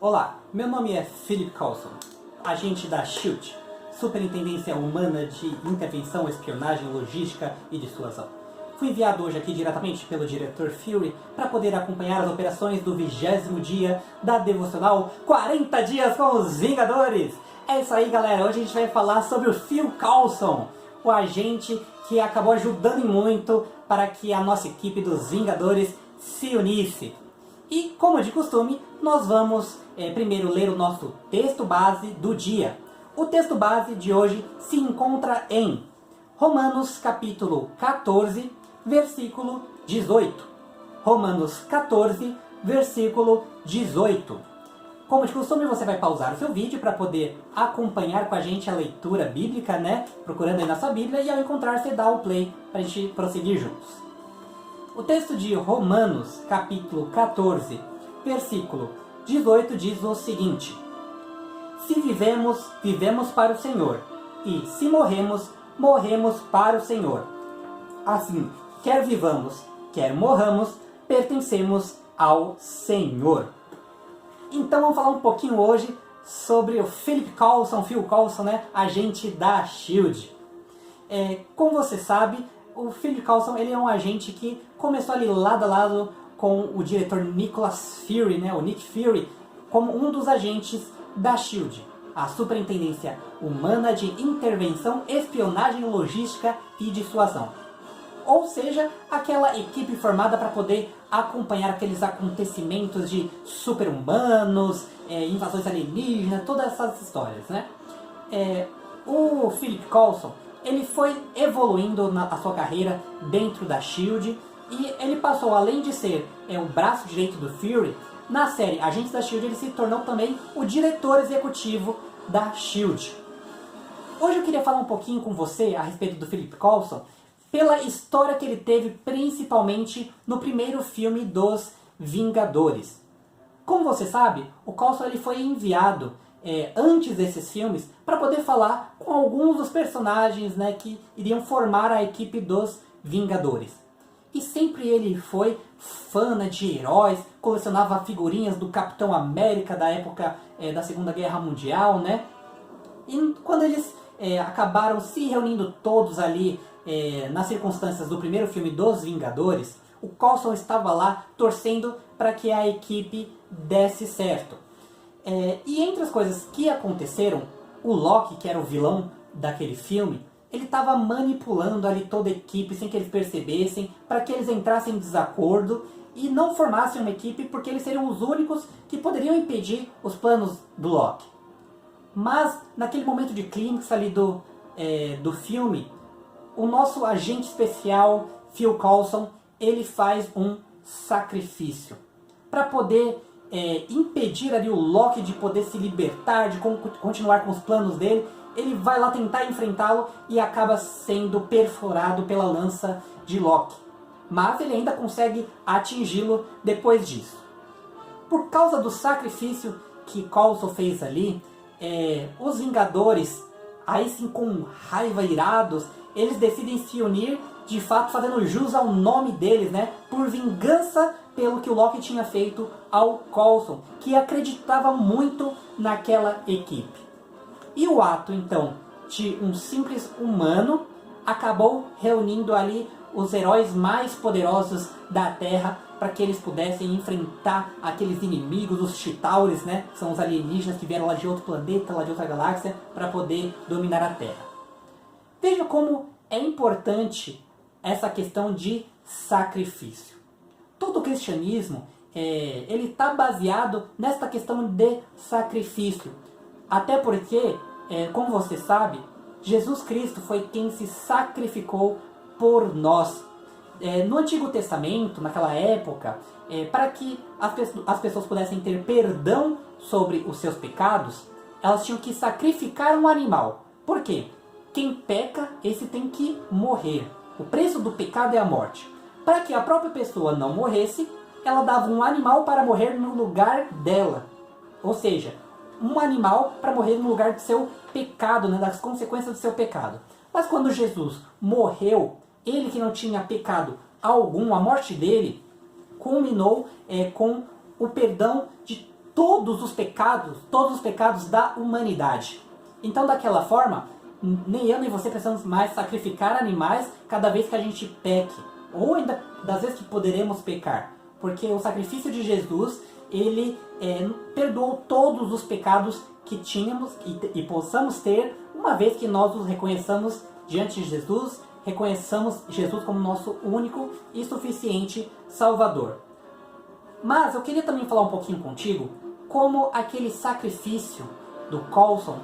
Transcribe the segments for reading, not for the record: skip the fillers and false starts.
Olá, meu nome é Philip Coulson, agente da SHIELD, Superintendência Humana de Intervenção, Espionagem, Logística e Dissuasão. Fui enviado hoje aqui diretamente pelo diretor Fury para poder acompanhar as operações do 20º dia da devocional 40 Dias com os Vingadores. É isso aí, galera. Hoje a gente vai falar sobre o Phil Coulson, o agente que acabou ajudando muito para que a nossa equipe dos Vingadores se unisse. E, como de costume, nós vamos primeiro ler o nosso texto base do dia. O texto base de hoje se encontra em Romanos capítulo 14, versículo 18. Romanos 14, versículo 18. Como de costume, você vai pausar o seu vídeo para poder acompanhar com a gente a leitura bíblica, né? Procurando aí na sua Bíblia, e ao encontrar, você dá o play para a gente prosseguir juntos. O texto de Romanos, capítulo 14, versículo 18, diz o seguinte: Se vivemos, vivemos para o Senhor, e se morremos, morremos para o Senhor. Assim, quer vivamos, quer morramos, pertencemos ao Senhor. Então vamos falar um pouquinho hoje sobre o Phil Coulson, né, agente da SHIELD. Como você sabe, o Phil Coulson ele é um agente que começou ali lado a lado com o diretor Nicholas Fury, né, o Nick Fury, como um dos agentes da SHIELD, a Superintendência Humana de Intervenção, Espionagem, Logística e Dissuasão. Ou seja, aquela equipe formada para poder acompanhar aqueles acontecimentos de super-humanos, invasões alienígenas, todas essas histórias, né? O Phil Coulson ele foi evoluindo a sua carreira dentro da SHIELD e ele passou, além de ser o braço direito do Fury, na série Agentes da SHIELD ele se tornou também o diretor executivo da SHIELD. Hoje eu queria falar um pouquinho com você a respeito do Phil Coulson, pela história que ele teve principalmente no primeiro filme dos Vingadores. Como você sabe, o Coulson ele foi enviado antes desses filmes para poder falar com alguns dos personagens, né, que iriam formar a equipe dos Vingadores. E sempre ele foi fã, né, de heróis, colecionava figurinhas do Capitão América da época da Segunda Guerra Mundial, né? E quando eles acabaram se reunindo todos ali nas circunstâncias do primeiro filme dos Vingadores, o Coulson estava lá torcendo para que a equipe desse certo. E entre as coisas que aconteceram, o Loki, que era o vilão daquele filme, ele estava manipulando ali toda a equipe sem que eles percebessem, para que eles entrassem em desacordo e não formassem uma equipe, porque eles seriam os únicos que poderiam impedir os planos do Loki. Mas naquele momento de clímax ali do filme, o nosso agente especial, Phil Coulson, ele faz um sacrifício para poder impedir ali o Loki de poder se libertar, de continuar com os planos dele. Ele vai lá tentar enfrentá-lo e acaba sendo perfurado pela lança de Loki. Mas ele ainda consegue atingi-lo depois disso. Por causa do sacrifício que Coulson fez ali, os Vingadores, aí sim com raiva, irados, eles decidem se unir, de fato fazendo jus ao nome deles, né? Por vingança pelo que o Loki tinha feito ao Coulson, que acreditava muito naquela equipe. E o ato, então, de um simples humano acabou reunindo ali os heróis mais poderosos da Terra para que eles pudessem enfrentar aqueles inimigos, os Chitauris, né? Que são os alienígenas que vieram lá de outro planeta, lá de outra galáxia, para poder dominar a Terra. Veja como é importante essa questão de sacrifício. Todo o cristianismo ele está baseado nesta questão de sacrifício. Até porque, como você sabe, Jesus Cristo foi quem se sacrificou por nós. No Antigo Testamento, naquela época, para que as pessoas pudessem ter perdão sobre os seus pecados, elas tinham que sacrificar um animal. Por quê? Quem peca, esse tem que morrer. O preço do pecado é a morte. Para que a própria pessoa não morresse, ela dava um animal para morrer no lugar dela. Ou seja, um animal para morrer no lugar do seu pecado, né, das consequências do seu pecado. Mas quando Jesus morreu, ele que não tinha pecado algum, a morte dele culminou com o perdão de todos os pecados da humanidade. Então, daquela forma, nem eu nem você precisamos mais sacrificar animais cada vez que a gente peque, ou ainda das vezes que poderemos pecar, porque o sacrifício de Jesus, ele perdoou todos os pecados que tínhamos e possamos ter, uma vez que nós os reconheçamos diante de Jesus, reconheçamos Jesus como nosso único e suficiente Salvador. Mas eu queria também falar um pouquinho contigo como aquele sacrifício do Coulson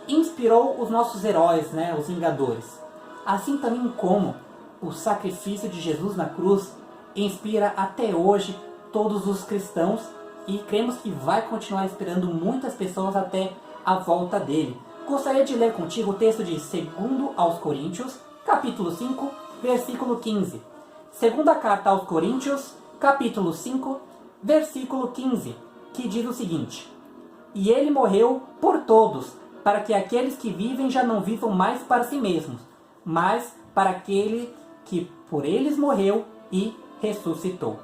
inspirou os nossos heróis, né, os Vingadores. Assim também como o sacrifício de Jesus na cruz inspira até hoje todos os cristãos e cremos que vai continuar inspirando muitas pessoas até a volta dele. Gostaria de ler contigo o texto de 2 aos Coríntios, capítulo 5, versículo 15. Segunda carta aos Coríntios, capítulo 5, versículo 15, que diz o seguinte: E ele morreu por todos, para que aqueles que vivem já não vivam mais para si mesmos, mas para aquele que por eles morreu e ressuscitou.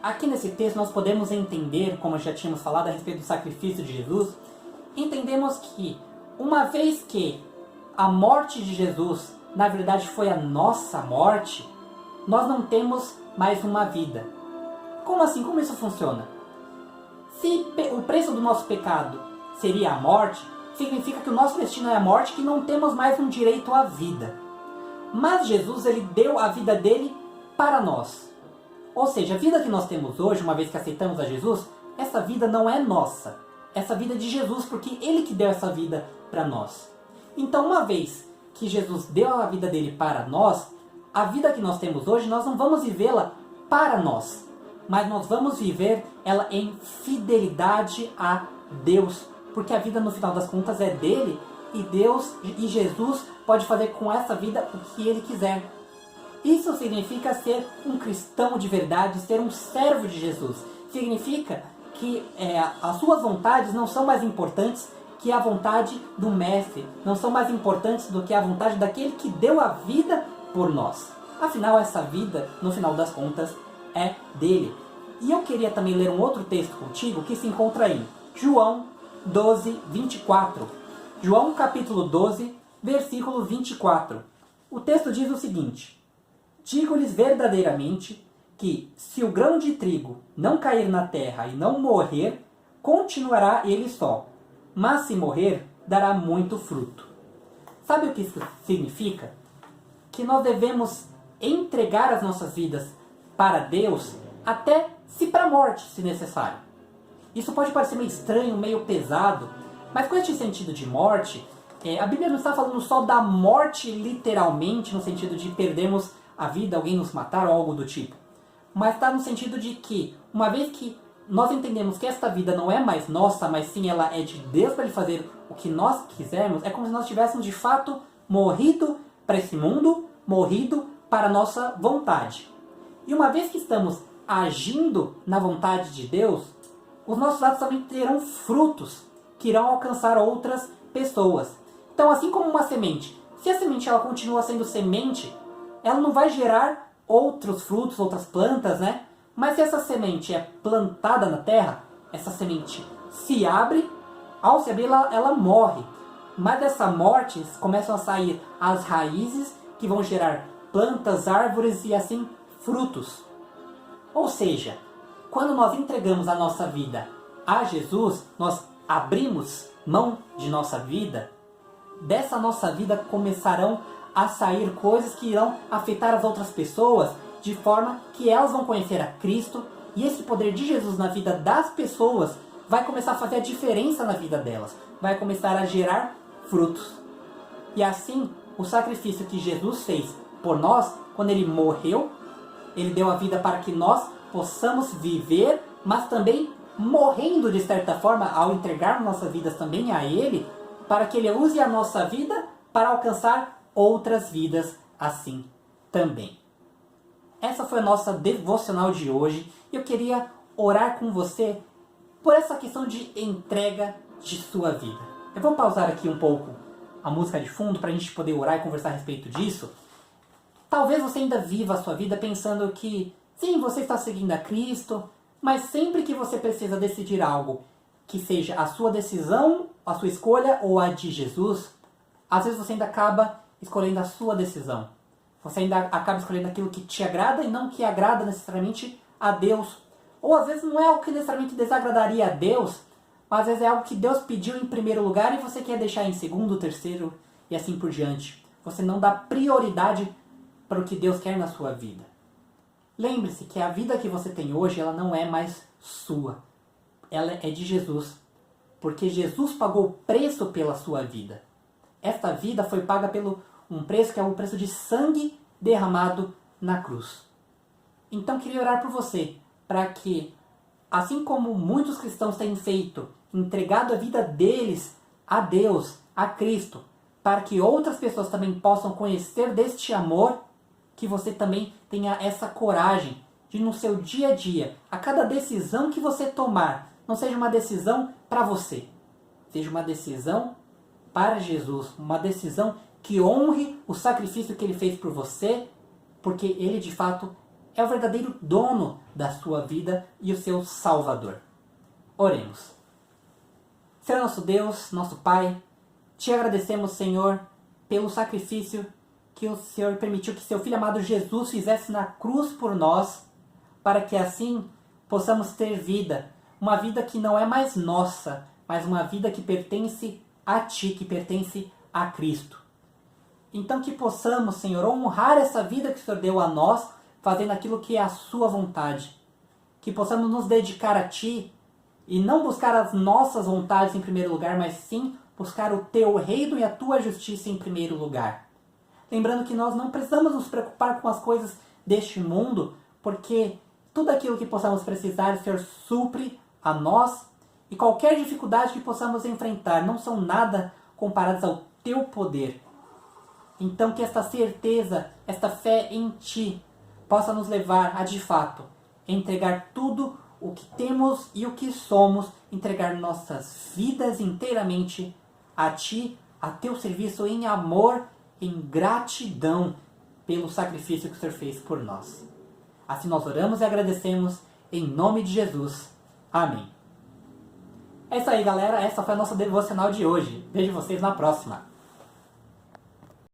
Aqui nesse texto nós podemos entender, como já tínhamos falado a respeito do sacrifício de Jesus, entendemos que uma vez que a morte de Jesus na verdade foi a nossa morte, nós não temos mais uma vida. Como assim? Como isso funciona? Se o preço do nosso pecado seria a morte, significa que o nosso destino é a morte, que não temos mais um direito à vida. Mas Jesus, ele deu a vida dele para nós. Ou seja, a vida que nós temos hoje, uma vez que aceitamos a Jesus, essa vida não é nossa. Essa vida é de Jesus, porque ele que deu essa vida para nós. Então, uma vez que Jesus deu a vida dele para nós, a vida que nós temos hoje, nós não vamos vivê-la para nós, mas nós vamos viver ela em fidelidade a Deus, porque a vida no final das contas é dele, e Deus e Jesus pode fazer com essa vida o que ele quiser. Isso significa ser um cristão de verdade, ser um servo de Jesus. Significa que as suas vontades não são mais importantes que a vontade do Mestre, não são mais importantes do que a vontade daquele que deu a vida por nós. Afinal, essa vida, no final das contas, é dele. E eu queria também ler um outro texto contigo que se encontra em João 12, 24. João capítulo 12, versículo 24. O texto diz o seguinte: Digo-lhes verdadeiramente que, se o grão de trigo não cair na terra e não morrer, continuará ele só, mas se morrer, dará muito fruto. Sabe o que isso significa? Que nós devemos entregar as nossas vidas para Deus, até se para a morte, se necessário. Isso pode parecer meio estranho, meio pesado, mas com este sentido de morte, a Bíblia não está falando só da morte literalmente, no sentido de perdermos a vida, alguém nos matar ou algo do tipo. Mas está no sentido de que, uma vez que nós entendemos que esta vida não é mais nossa, mas sim ela é de Deus para Ele fazer o que nós quisermos, é como se nós tivéssemos de fato morrido para esse mundo, morrido para a nossa vontade. E uma vez que estamos agindo na vontade de Deus, os nossos atos também terão frutos que irão alcançar outras pessoas. Então, assim como uma semente, se a semente ela continua sendo semente, ela não vai gerar outros frutos, outras plantas, né? Mas se essa semente é plantada na terra, essa semente se abre, ao se abrir ela morre. Mas dessa morte começam a sair as raízes que vão gerar plantas, árvores e assim frutos. Ou seja, quando nós entregamos a nossa vida a Jesus, nós abrimos mão de nossa vida, dessa nossa vida começarão a sair coisas que irão afetar as outras pessoas, de forma que elas vão conhecer a Cristo, e esse poder de Jesus na vida das pessoas vai começar a fazer a diferença na vida delas, vai começar a gerar frutos. E assim, o sacrifício que Jesus fez por nós, quando Ele morreu, Ele deu a vida para que nós possamos viver, mas também morrendo de certa forma, ao entregarmos nossas vidas também a Ele, para que Ele use a nossa vida para alcançar outras vidas assim também. Essa foi a nossa devocional de hoje. Eu queria orar com você por essa questão de entrega de sua vida. Eu vou pausar aqui um pouco a música de fundo para a gente poder orar e conversar a respeito disso. Talvez você ainda viva a sua vida pensando que, sim, você está seguindo a Cristo, Mas sempre que você precisa decidir algo que seja a sua decisão, a sua escolha ou a de Jesus, às vezes você ainda acaba escolhendo a sua decisão. Você ainda acaba escolhendo aquilo que te agrada e não que agrada necessariamente a Deus. Ou às vezes não é algo que necessariamente desagradaria a Deus, mas às vezes é algo que Deus pediu em primeiro lugar e você quer deixar em segundo, terceiro e assim por diante. Você não dá prioridade para o que Deus quer na sua vida. Lembre-se que a vida que você tem hoje, ela não é mais sua. Ela é de Jesus. Porque Jesus pagou o preço pela sua vida. Esta vida foi paga pelo um preço que é o preço de sangue derramado na cruz. Então queria orar por você, para que, assim como muitos cristãos têm feito, entregado a vida deles a Deus, a Cristo, para que outras pessoas também possam conhecer deste amor, que você também tenha essa coragem de no seu dia a dia, a cada decisão que você tomar, não seja uma decisão para você, seja uma decisão para Jesus, uma decisão que honre o sacrifício que Ele fez por você, porque Ele de fato é o verdadeiro dono da sua vida e o seu Salvador. Oremos. Senhor nosso Deus, nosso Pai, te agradecemos, Senhor, pelo sacrifício que o Senhor permitiu que seu Filho amado Jesus fizesse na cruz por nós, para que assim possamos ter vida, uma vida que não é mais nossa, mas uma vida que pertence a Ti, que pertence a Cristo. Então que possamos, Senhor, honrar essa vida que o Senhor deu a nós, fazendo aquilo que é a Sua vontade. Que possamos nos dedicar a Ti e não buscar as nossas vontades em primeiro lugar, mas sim buscar o Teu reino e a Tua justiça em primeiro lugar. Lembrando que nós não precisamos nos preocupar com as coisas deste mundo, porque tudo aquilo que possamos precisar, o Senhor supre a nós, e qualquer dificuldade que possamos enfrentar não são nada comparadas ao Teu poder. Então que esta certeza, esta fé em Ti, possa nos levar a, de fato, entregar tudo o que temos e o que somos, entregar nossas vidas inteiramente a Ti, a Teu serviço em amor, em gratidão pelo sacrifício que o Senhor fez por nós. Assim nós oramos e agradecemos em nome de Jesus. Amém. É isso aí, galera. Essa foi a nossa devocional de hoje. Vejo vocês na próxima.